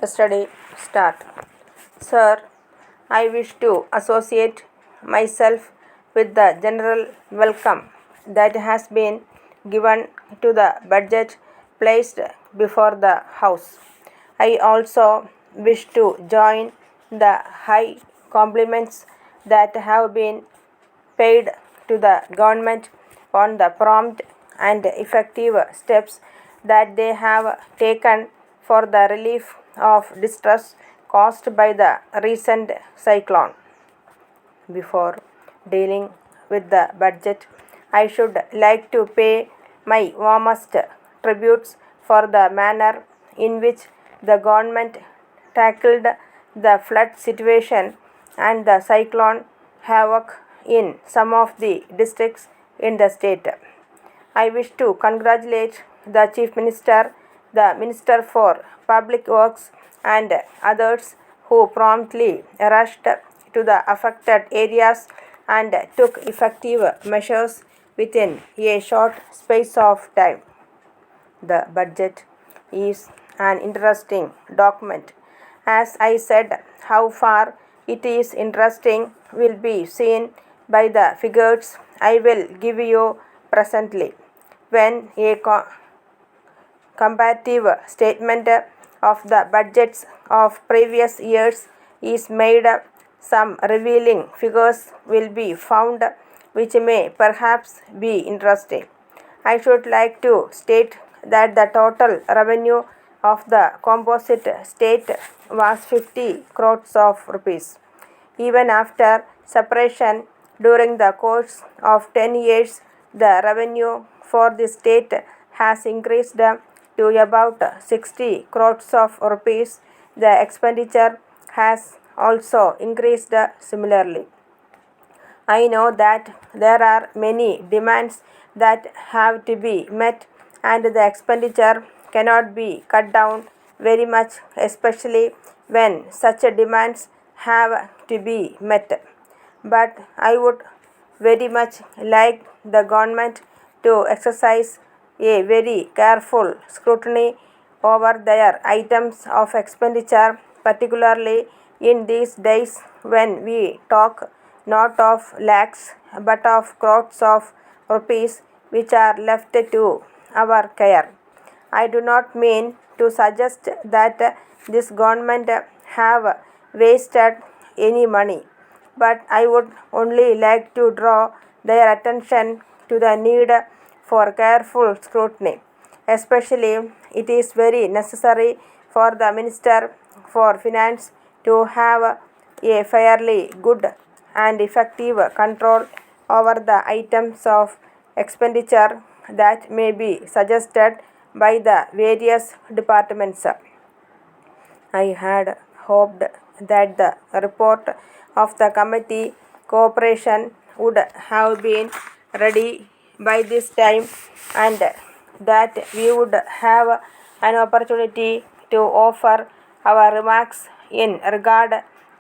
Study start. Sir, I wish to associate myself with the general welcome that has been given to the budget placed before the House. I also wish to join the high compliments that have been paid to the government on the prompt and effective steps that they have taken for the relief of distress caused by the recent cyclone. Before dealing with the budget, I should like to pay my warmest tributes for the manner in which the government tackled the flood situation and the cyclone havoc in some of the districts in the state. I wish to congratulate the Chief Minister, the Minister for Public Works, and others who promptly rushed to the affected areas and took effective measures within a short space of time. The budget is an interesting document. As I said, how far it is interesting will be seen by the figures I will give you presently. When a comparative statement of the budgets of previous years is made, some revealing figures will be found which may perhaps be interesting. I should like to state that the total revenue of the composite state was 50 crores of rupees. Even after separation during the course of 10 years, the revenue for the state has increased to about 60 crores of rupees. The expenditure has also increased similarly. I know that there are many demands that have to be met and the expenditure cannot be cut down very much, especially when such demands have to be met. But I would very much like the government to exercise a very careful scrutiny over their items of expenditure, particularly in these days when we talk not of lakhs but of crores of rupees which are left to our care. I do not mean to suggest that this government have wasted any money, but I would only like to draw their attention to the need for careful scrutiny. Especially, it is very necessary for the Minister for Finance to have a fairly good and effective control over the items of expenditure that may be suggested by the various departments. I had hoped that the report of the committee cooperation would have been ready by this time and that we would have an opportunity to offer our remarks in regard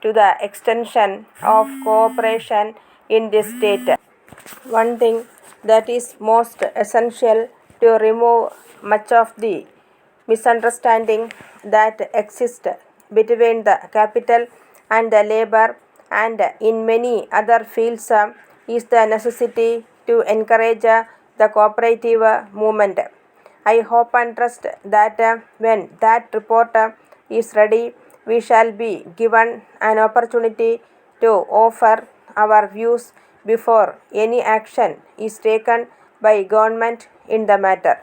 to the extension of cooperation in this state. One thing that is most essential to remove much of the misunderstanding that exists between the capital and the labor and in many other fields is the necessity to encourage the cooperative movement. I hope and trust that when that report is ready, we shall be given an opportunity to offer our views before any action is taken by government in the matter.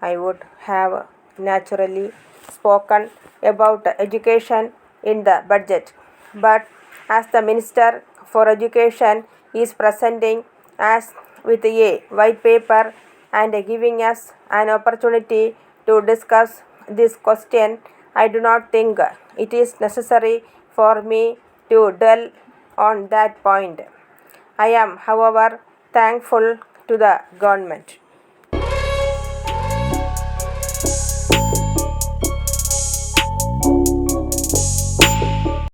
I would have naturally spoken about education in the budget, but as the Minister for Education is presenting us with a white paper and giving us an opportunity to discuss this question, I do not think it is necessary for me to dwell on that point. I am, however, thankful to the government.